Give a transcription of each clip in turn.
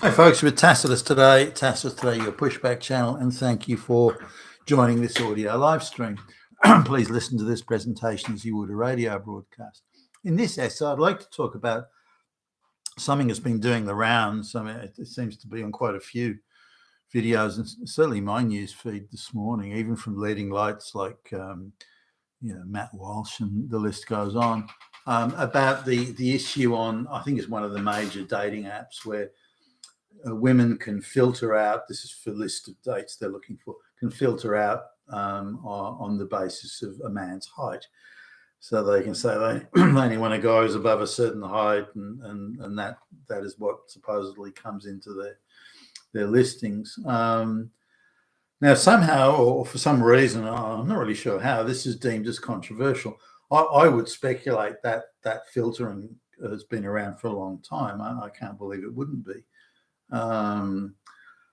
Hi, folks, with Tacitus today. Tacitus today, your pushback channel, and thank you for joining this audio live stream. Please listen to this presentation as you would a radio broadcast. In this essay, I'd like to talk about something that's been doing the rounds. I mean, it seems to be on quite a few videos, and certainly my news feed this morning, even from leading lights like Matt Walsh, and the list goes on, about the issue on, I think it's one of the major dating apps where women can filter out, this is for list of dates they're looking for, can filter out on the basis of a man's height. So they can say they only want a guy who's above a certain height, and that is what supposedly comes into their listings. Now, somehow, or for some reason, I'm not really sure how, this is deemed as controversial. I would speculate that filtering has been around for a long time. I can't believe it wouldn't be.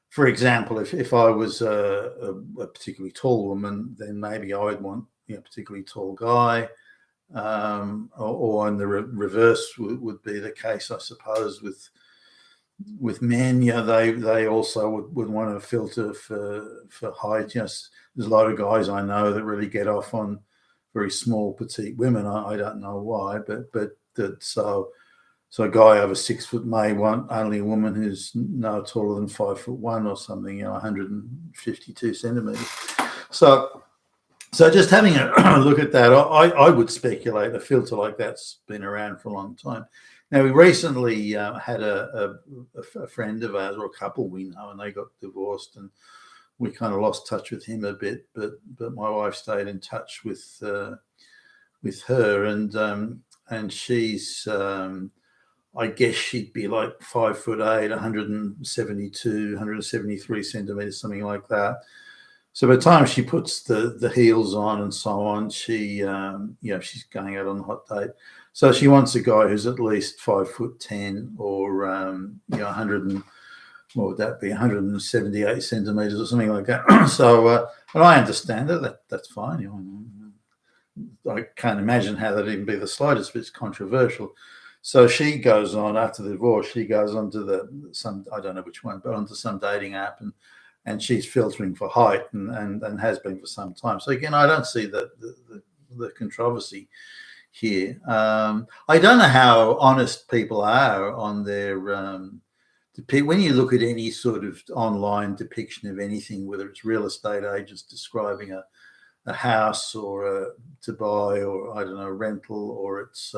For example, if I was a particularly tall woman, then maybe I'd want a particularly tall guy, or in the reverse would be the case, I suppose, with men. They also would want to filter for height. There's a lot of guys I know that really get off on very small, petite women. I don't know why, but so a guy over 6 foot may want only a woman who's no taller than 5'1" or something, 152 centimeters. So just having a look at that, I would speculate a filter like that's been around for a long time. Now, we recently had a friend of ours, or a couple we know, and they got divorced, and we kind of lost touch with him a bit, but my wife stayed in touch with her, and she's I guess she'd be like 5'8", 172, 173 centimeters, something like that. So by the time she puts the heels on and so on, she's going out on a hot date. So she wants a guy who's at least 5'10", or 100 and what would that be, 178 centimeters or something like that. So, and I understand that's fine. I can't imagine how that'd even be the slightest bit controversial. So she goes on, after the divorce, she goes on to I don't know which one, but onto some dating app, and she's filtering for height, and has been for some time. So again, I don't see the controversy here. I don't know how honest people are on their when you look at any sort of online depiction of anything, whether it's real estate agents describing a house, or to buy, or I don't know, rental, or it's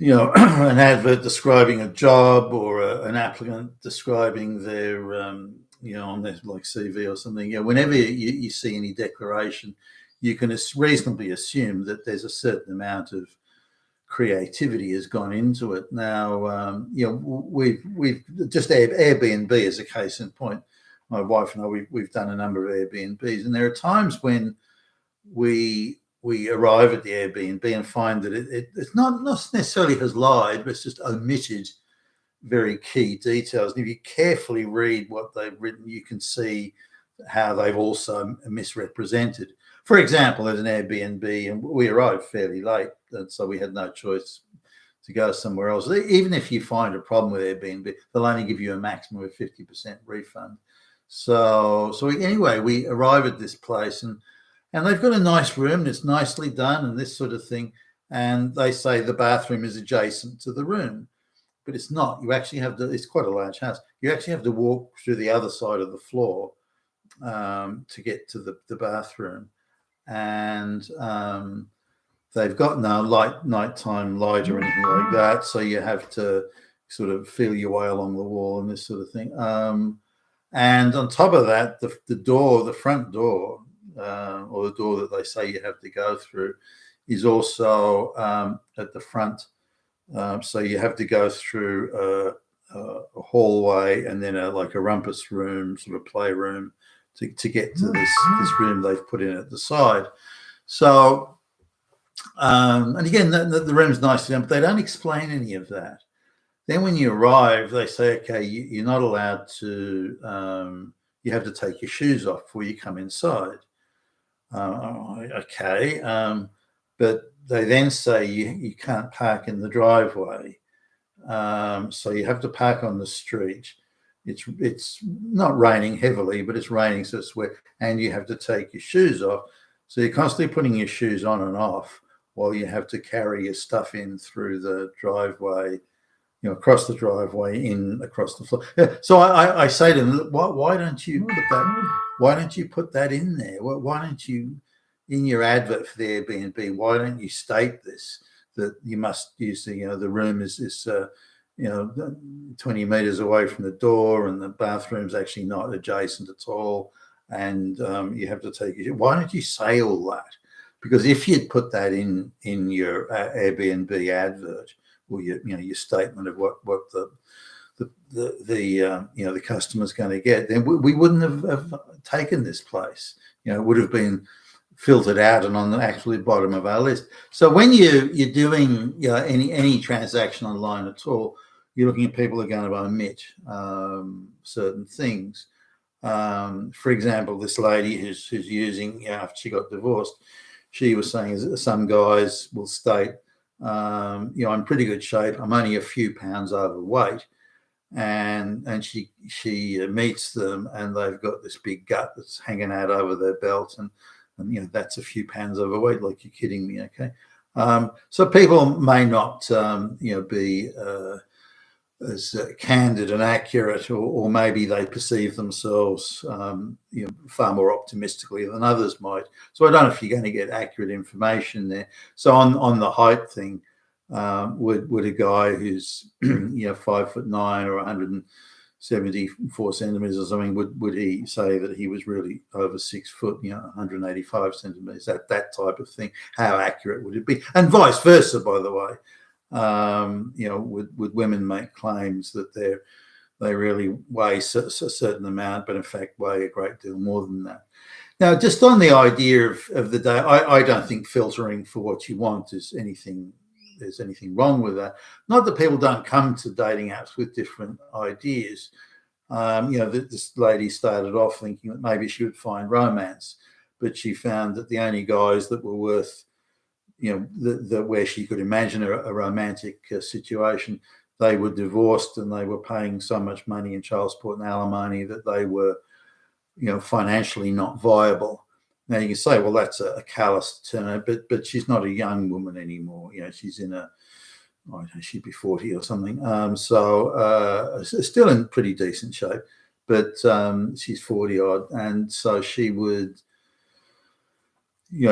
an advert describing a job, or an applicant describing their, on their like CV or something. Whenever you see any declaration, you can reasonably assume that there's a certain amount of creativity has gone into it. Now, we've just Airbnb is a case in point. My wife and I, we've done a number of Airbnbs, and there are times when we arrive at the Airbnb and find that it's not necessarily has lied, but it's just omitted very key details. And if you carefully read what they've written, you can see how they've also misrepresented. For example, there's an Airbnb, and we arrived fairly late, and so we had no choice to go somewhere else. Even if you find a problem with Airbnb, they'll only give you a maximum of 50% refund. So anyway, we arrive at this place, and they've got a nice room, and it's nicely done, and this sort of thing. And they say the bathroom is adjacent to the room, but it's not. You actually have to. It's quite a large house. You actually have to walk through the other side of the floor to get to the bathroom, and they've got no nighttime light or anything like that. So you have to sort of feel your way along the wall and this sort of thing. And on top of that, the front door, or the door that they say you have to go through, is also at the front. So you have to go through a hallway, and then a rumpus room, sort of playroom, to get to this room they've put in at the side. So, and again, the room's nicely done, but they don't explain any of that. Then when you arrive, they say, okay, you're not allowed to, you have to take your shoes off before you come inside. Okay. But they then say you can't park in the driveway. So you have to park on the street. It's not raining heavily, but it's raining, so it's wet, and you have to take your shoes off. So you're constantly putting your shoes on and off while you have to carry your stuff in through the driveway, across the driveway, in across the floor. So I say to them, why don't you put that? Why don't you put that in there? Why don't you, in your advert for the Airbnb, why don't you state this, that you must use the room is 20 meters away from the door, and the bathroom's actually not adjacent at all, and you have to take it. Why don't you say all that? Because if you'd put that in your Airbnb advert, or your statement of what the customer's going to get, then we wouldn't have taken this place. It would have been filtered out and on the actually bottom of our list. So when you're doing any transaction online at all, you're looking at people who are going to omit certain things. For example, this lady who's using, after she got divorced, she was saying some guys will state, I'm in pretty good shape, I'm only a few pounds overweight, and she meets them and they've got this big gut that's hanging out over their belt, and that's a few pounds overweight. Like, you're kidding me? Okay. So people may not be as candid and accurate, or maybe they perceive themselves far more optimistically than others might. So I don't know if you're going to get accurate information there. So on the height thing, would a guy who's 5'9" or 174 centimeters or something, would he say that he was really over 6 foot, 185 centimeters, that type of thing? How accurate would it be? And vice versa, by the way. Would women make claims that they really weigh a certain amount, but in fact weigh a great deal more than that? Now, just on the idea of the day, I don't think filtering for what you want there's anything wrong with that. Not that people don't come to dating apps with different ideas. This lady started off thinking that maybe she would find romance, but she found that the only guys that were worth, where she could imagine a romantic situation, they were divorced and they were paying so much money in child support and alimony that they were, financially not viable. Now you can say, well, that's a callous term, but she's not a young woman anymore. She's in she'd be 40 or something. So still in pretty decent shape, but she's 40 odd, and so she would.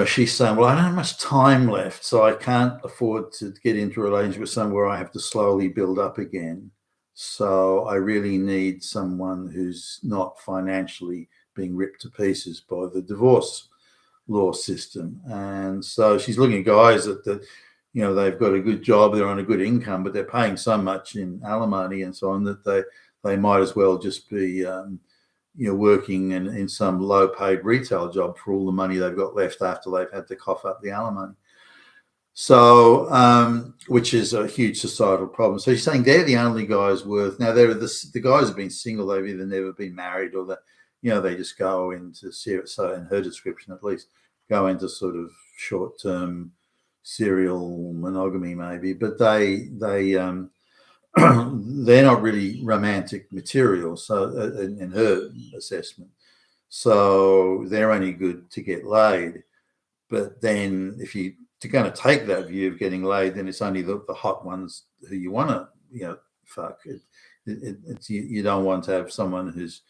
She's saying, well, I don't have much time left, so I can't afford to get into a relationship with someone where I have to slowly build up again. So I really need someone who's not financially being ripped to pieces by the divorce law system. And so she's looking at guys that they've got a good job, they're on a good income, but they're paying so much in alimony and so on that they might as well just be working in some low-paid retail job for all the money they've got left after they've had to cough up the alimony. So, which is a huge societal problem. So you're saying they're the only guys worth. Now, they're the guys have been single. They've either never been married, or they just go into serious. So in her description, at least, go into sort of short-term serial monogamy, maybe. But they're not really romantic material. So in her assessment, so they're only good to get laid. But then if you're going to take that view of getting laid, then it's only the hot ones who you want to fuck. You don't want to have someone who's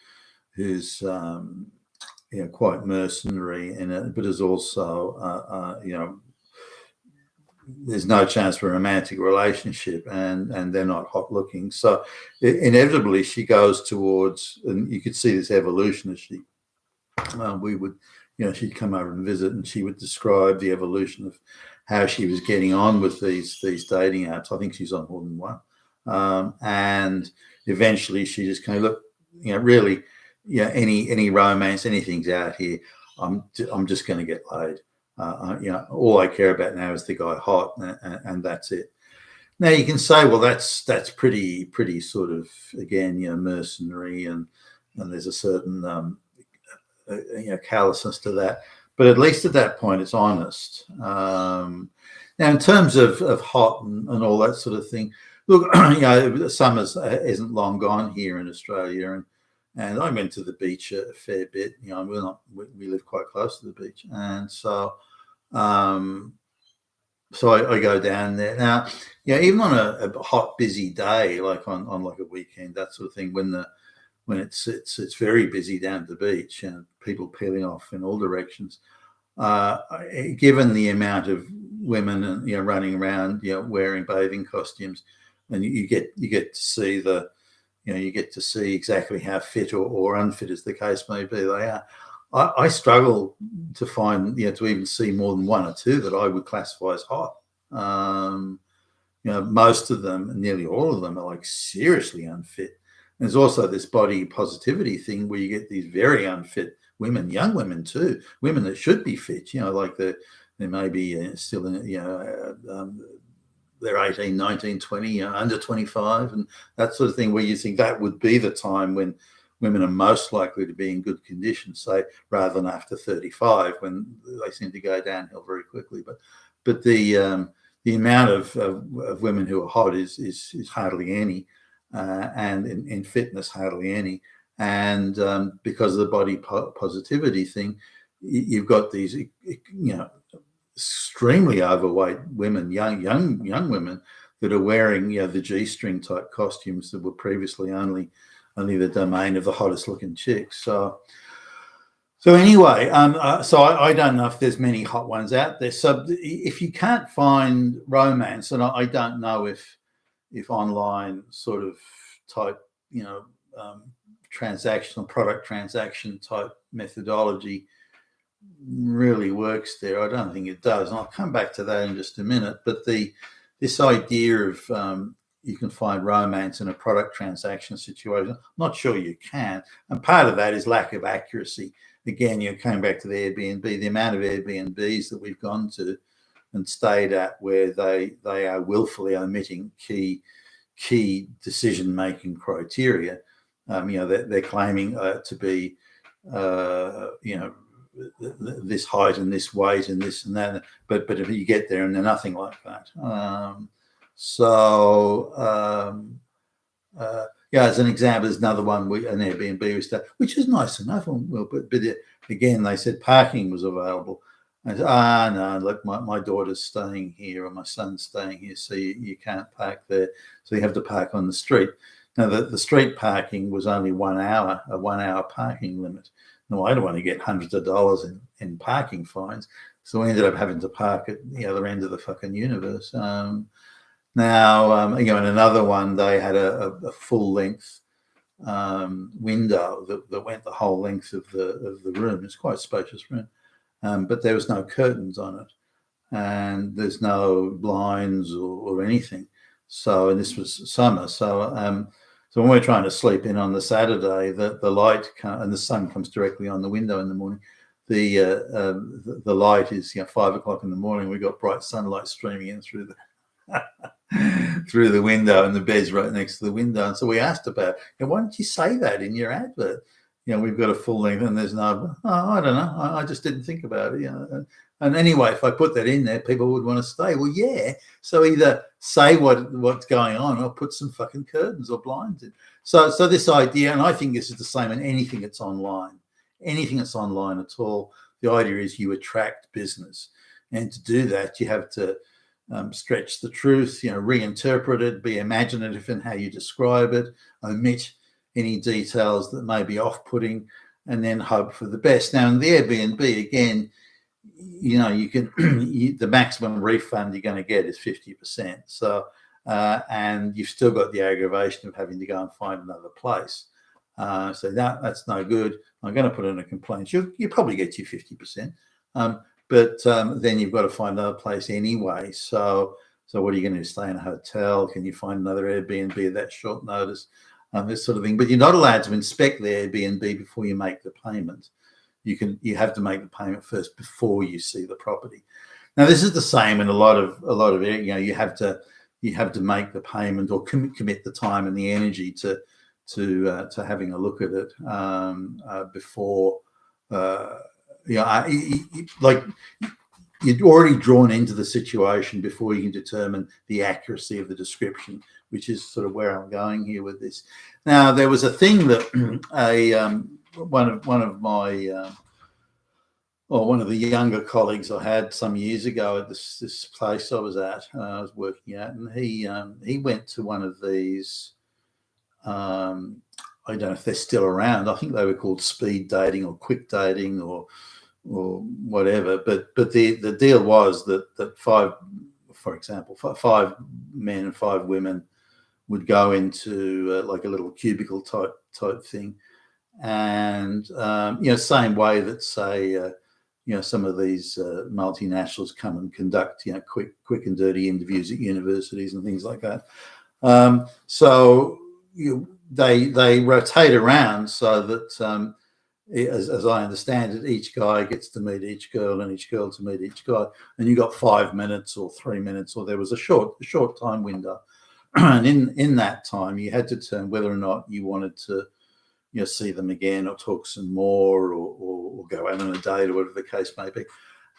quite mercenary but is also there's no chance for a romantic relationship, and they're not hot looking. So inevitably she goes towards, and you could see this evolution as she'd come over and visit, and she would describe the evolution of how she was getting on with these dating apps. I think she's on more than one. And eventually she just kind of, look, really, any romance, anything's out here, I'm just going to get laid. All I care about now is the guy hot, and that's it. Now you can say, well, that's pretty sort of, again, mercenary, and there's a certain callousness to that. But at least at that point, it's honest. Now, in terms of hot and all that sort of thing, look, summer isn't long gone here in Australia, and I went to the beach a fair bit. We live quite close to the beach, and um, so I go down there now. Even on a hot, busy day, like on like a weekend, that sort of thing, when it's very busy down at the beach and people peeling off in all directions. Uh, Given the amount of women and running around, wearing bathing costumes, and you get to see you get to see exactly how fit or unfit, as the case may be, they are. I struggle to find, to even see more than one or two that I would classify as hot. Um, Most of them, nearly all of them, are like seriously unfit. There's also this body positivity thing where you get these very unfit women, young women too, women that should be fit, like they may be still in, they're 18, 19, 20, under 25, and that sort of thing, where you think that would be the time when women are most likely to be in good condition, say, rather than after 35, when they seem to go downhill very quickly. But the amount of women who are hot is hardly any, and in fitness hardly any. And because of the body positivity thing, you've got these extremely overweight women, young women, that are wearing the G-string type costumes that were previously only the domain of the hottest looking chicks. So anyway, so I don't know if there's many hot ones out there. So if you can't find romance, and I don't know if online sort of type, transactional product transaction type methodology really works there. I don't think it does, and I'll come back to that in just a minute. But this idea of you can find romance in a product transaction situation, I'm not sure you can, and part of that is lack of accuracy. Again, coming back to the Airbnb, the amount of Airbnbs that we've gone to and stayed at where they are willfully omitting key decision-making criteria. They're claiming to be, this height and this weight and this and that, but if you get there and they're nothing like that. As an example, there's another one, an Airbnb we stayed, which is nice enough. Well, but again, they said parking was available. I said, no, look, my daughter's staying here or my son's staying here, so you can't park there. So you have to park on the street. Now, the street parking was only 1 hour, a 1 hour parking limit. No, I don't want to get hundreds of dollars in parking fines. So we ended up having to park at the other end of the fucking universe. Now, in another one, they had a full length window that went the whole length of the room. It's quite a spacious room, but there was no curtains on it, and there's no blinds or anything. So, and this was summer. So when we're trying to sleep in on the Saturday, the light and the sun comes directly on the window in the morning. The light is 5 o'clock in the morning. We've got bright sunlight streaming in through the window, and the bed's right next to the window. And so we asked about, why don't you say that in your advert? We've got a full length and there's no, I don't know. I just didn't think about it. And anyway, if I put that in there, people would want to stay. Well, yeah. So either say what's going on or put some fucking curtains or blinds in. So this idea, and I think this is the same in anything that's online at all. The idea is you attract business. And to do that, you have to stretch the truth, reinterpret it, be imaginative in how you describe it, omit any details that may be off-putting, and then hope for the best. Now, in the Airbnb, again, you can the maximum refund you're going to get is 50%. So, and you've still got the aggravation of having to go and find another place. So that's no good. I'm going to put in a complaint. You probably get your 50%. But then you've got to find another place anyway. So what are you going to do? Stay in a hotel? Can you find another Airbnb at that short notice? This sort of thing. But you're not allowed to inspect the Airbnb before you make the payment. You have to make the payment first before you see the property. Now, this is the same in a lot of you have to make the payment or commit the time and the energy to having a look at it before. Like you're already drawn into the situation before you can determine the accuracy of the description, which is sort of where I'm going here with this. Now, there was a thing that one of my well, one of the younger colleagues I had some years ago at this place I was at, I was working at, and he went to one of these. I don't know if they're still around. I think they were called speed dating or quick dating or whatever. But the deal was that five, for example, five men and five women would go into like a little cubicle type thing, and same way that say some of these multinationals come and conduct quick and dirty interviews at universities and things like that. So they rotate around so that as I understand it, each guy gets to meet each girl and each girl to meet each guy, and you got 5 minutes or 3 minutes, or there was a short time window, and in that time you had to determine whether or not you wanted to see them again or talk some more or go out on a date or whatever the case may be.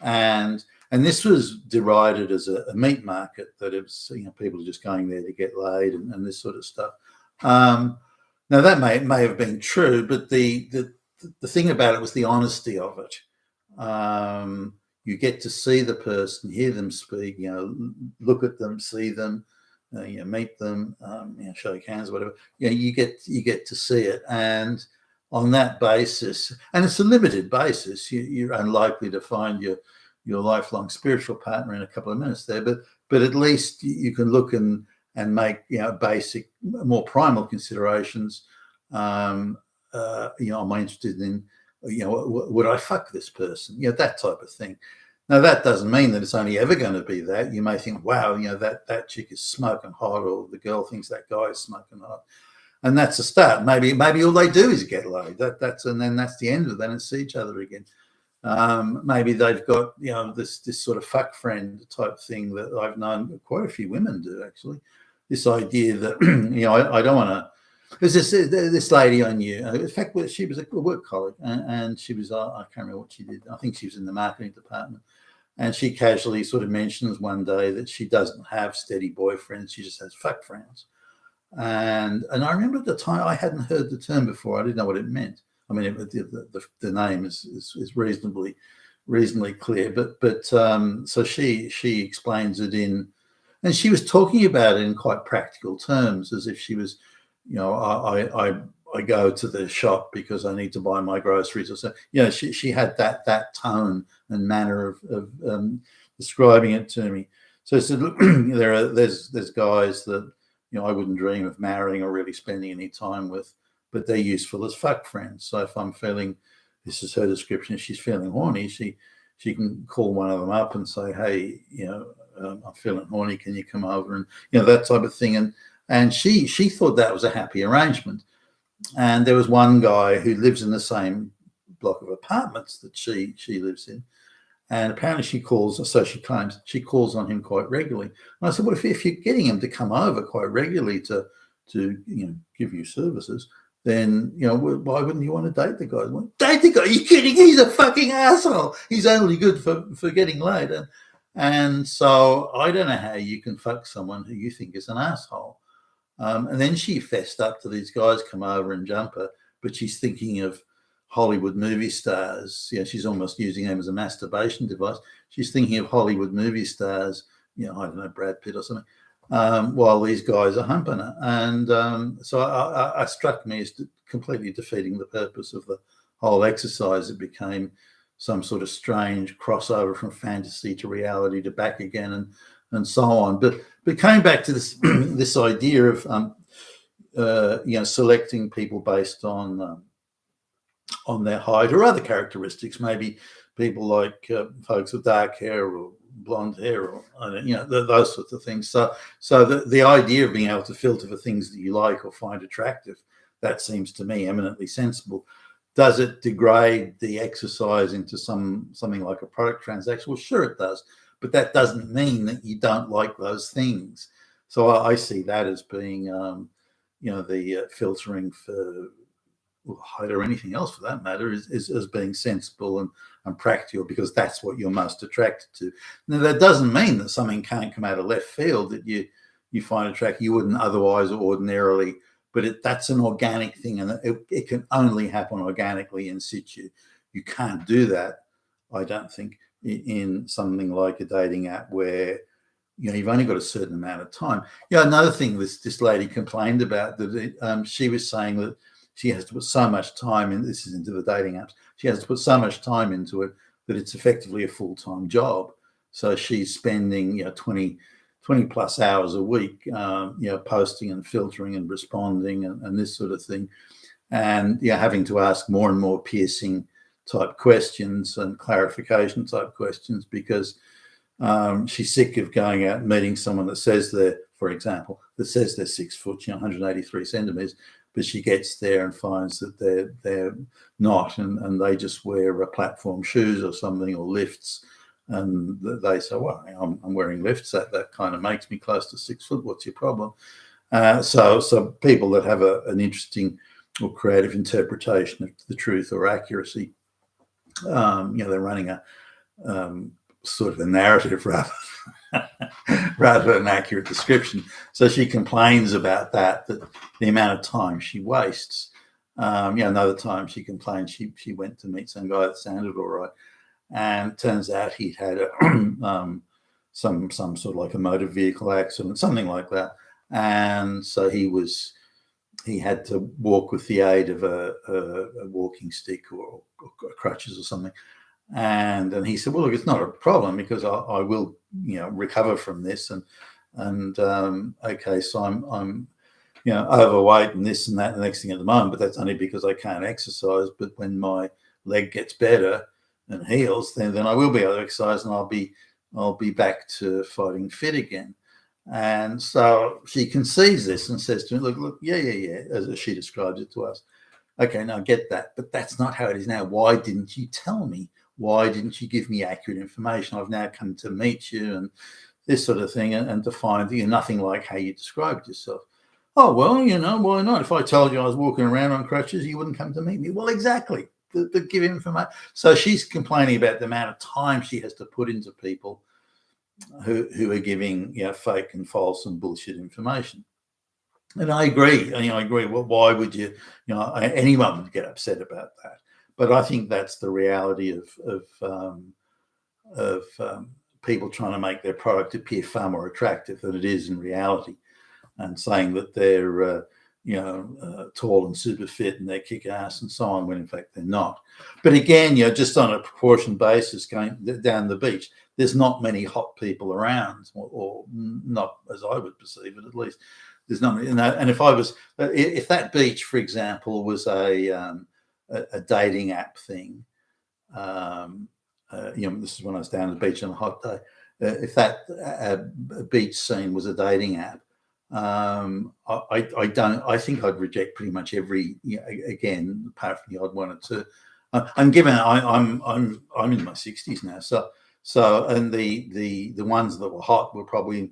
And this was derided as a meat market, that it was people just going there to get laid and this sort of stuff. Now that may have been true, but the thing about it was the honesty of it. You get to see the person, hear them speak, look at them, see them, meet them, shake hands, whatever. You get to see it, and on that basis, and it's a limited basis, you're unlikely to find your lifelong spiritual partner in a couple of minutes there, but at least you can look and make basic, more primal considerations. Am I interested in would I fuck this person? That type of thing. Now that doesn't mean that it's only ever going to be that. You may think, wow, that chick is smoking hot, or the girl thinks that guy is smoking hot, and that's a start. Maybe all they do is get laid. And then that's the end of it. They don't see each other again. Maybe they've got this sort of fuck friend type thing that I've known quite a few women do, actually. This idea that I don't want to. There's this lady I knew. In fact, she was a work colleague, and she was I can't remember what she did. I think she was in the marketing department, and she casually sort of mentions one day that she doesn't have steady boyfriends. She just has fuck friends. And I remember at the time I hadn't heard the term before. I didn't know what it meant. I mean, the name is reasonably clear, but so she explains it in, and she was talking about it in quite practical terms, as if she was, I go to the shop because I need to buy my groceries, or so. She had that tone and manner of describing it to me. So I said, look, there's guys that I wouldn't dream of marrying or really spending any time with, but they're useful as fuck friends. So if I'm feeling, this is her description, if she's feeling horny, she can call one of them up and say, hey, I'm feeling horny, can you come over? And that type of thing. And she thought that was a happy arrangement. And there was one guy who lives in the same block of apartments that she lives in, and apparently she calls, so she claims, she calls on him quite regularly. And I said, well, if you're getting him to come over quite regularly to give you services, then why wouldn't you want to date the guy? Well, date the guy? Are you kidding? He's a fucking asshole. He's only good for getting laid. And so I don't know how you can fuck someone who you think is an asshole. And then she fessed up to these guys come over and jump her, but she's thinking of Hollywood movie stars. She's almost using them as a masturbation device. She's thinking of Hollywood movie stars, I don't know, Brad Pitt or something, while these guys are humping her. And so I struck me as completely defeating the purpose of the whole exercise. It became some sort of strange crossover from fantasy to reality to back again and so on. But came back to this this idea of selecting people based on their height or other characteristics. Maybe people like folks with dark hair or blonde hair, or those sorts of things. So the idea of being able to filter for things that you like or find attractive, that seems to me eminently sensible. Does it degrade the exercise into something like a product transaction? Well, sure it does, but that doesn't mean that you don't like those things. So I see that as being, the filtering for height or anything else for that matter is as being sensible and practical, because that's what you're most attracted to. Now, that doesn't mean that something can't come out of left field that you find attractive you wouldn't otherwise or ordinarily, but that's an organic thing, and it can only happen organically in situ. You can't do that, I don't think, in something like a dating app where you've only got a certain amount of time. Another thing this lady complained about, that she was saying that she has to put so much time in. This is into the dating apps. She has to put so much time into it that it's effectively a full-time job. So she's spending 20 plus hours a week, posting and filtering and responding and this sort of thing, and having to ask more and more piercing type questions and clarification type questions, because she's sick of going out and meeting someone that says for example, that says they're 6 foot, 183 centimeters, but she gets there and finds that they're not, and they just wear platform shoes or something, or lifts, and they say, well, I'm wearing lifts, that kind of makes me close to 6 foot. What's your problem? So people that have an interesting or creative interpretation of the truth or accuracy, they're running a sort of a narrative rather than an accurate description. So she complains about that the amount of time she wastes. Another time she complained she went to meet some guy that sounded all right, and turns out he'd had some sort of like a motor vehicle accident, something like that, and so he had to walk with the aid of a walking stick or crutches or something. And he said, well, look, it's not a problem, because I will, recover from this. And okay, so I'm overweight and this and that and the next thing at the moment, but that's only because I can't exercise. But when my leg gets better and heals, then I will be able to exercise, and I'll be back to fighting fit again. And so she concedes this and says to me, look, yeah, as she describes it to us. Okay, now I get that, but that's not how it is now. Why didn't you tell me? Why didn't you give me accurate information? I've now come to meet you and this sort of thing, and to find that you're nothing like how you described yourself. Oh, well, why not? If I told you I was walking around on crutches, you wouldn't come to meet me. Well, exactly. The give information. So she's complaining about the amount of time she has to put into people who are giving fake and false and bullshit information. And I agree. I agree. Well, why would anyone would get upset about that? But I think that's the reality of people trying to make their product appear far more attractive than it is in reality, and saying that they're tall and super fit and they kick ass and so on, when in fact they're not. But again, just on a proportion basis, going down the beach, there's not many hot people around, or not as I would perceive it, at least. There's not, and if that beach, for example, was a dating app thing, this is when I was down at the beach on a hot day. If that beach scene was a dating app, I think I'd reject pretty much every, again, apart from the odd one or two. I'm in my 60s now, so and the ones that were hot were probably,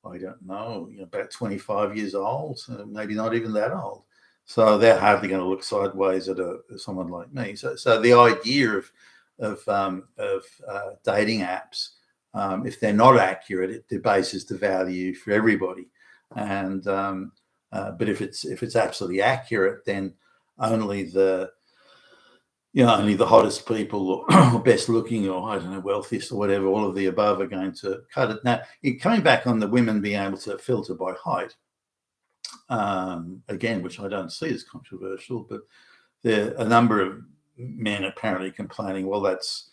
I don't know, about 25 years old, maybe not even that old. So they're hardly going to look sideways at someone like me. So the idea of dating apps, if they're not accurate, it debases the value for everybody. And but if it's absolutely accurate, then only the hottest people or best looking, or I don't know, wealthiest or whatever, all of the above, are going to cut it. Now, coming back on the women being able to filter by height, again, which I don't see as controversial, but there are a number of men apparently complaining, well, that's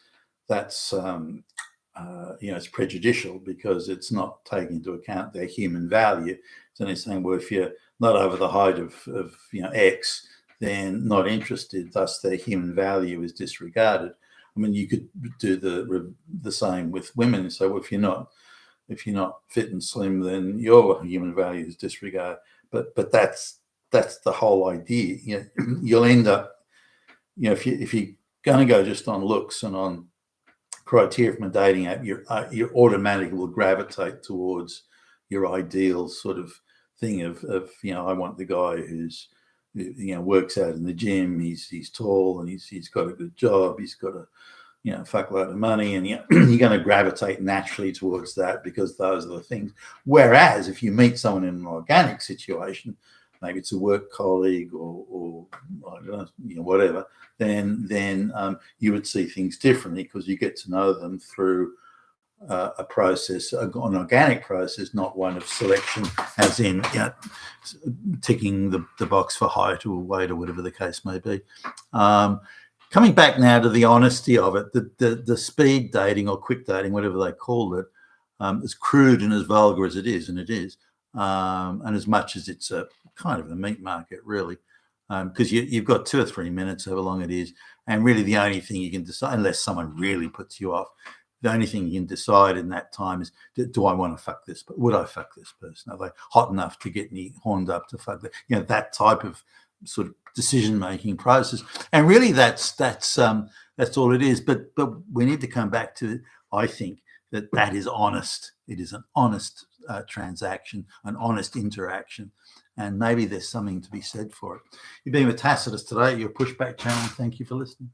it's prejudicial because it's not taking into account their human value. So they're saying, well, if you're not over the height of X, then not interested, thus their human value is disregarded. I mean, you could do the same with women. So if you're not fit and slim, then your human value is disregarded. But that's the whole idea. You'll end up, if you're going to go just on looks and on criteria from a dating app, you automatically will gravitate towards your ideal sort of thing of I want the guy who's works out in the gym. He's tall and he's got a good job. He's got a fuckload of money, and you're going to gravitate naturally towards that because those are the things. Whereas if you meet someone in an organic situation, maybe it's a work colleague or I don't know, whatever, then you would see things differently because you get to know them through a process, an organic process, not one of selection, as in ticking the box for height or weight or whatever the case may be. Coming back now to the honesty of it, the speed dating or quick dating, whatever they called it, as crude and as vulgar as it is, and it is, and as much as it's a kind of a meat market, really, because you've got 2 or 3 minutes, however long it is, and really the only thing you can decide, unless someone really puts you off, the only thing you can decide in that time is, do I want to fuck this? But would I fuck this person? Are they hot enough to get me horned up to fuck that? That type of sort of decision-making process. And really that's all it is. But we need to come back to, I think, that is honest. It is an honest transaction, an honest interaction. And maybe there's something to be said for it. You've been with Tacitus today, your Pushback channel. Thank you for listening.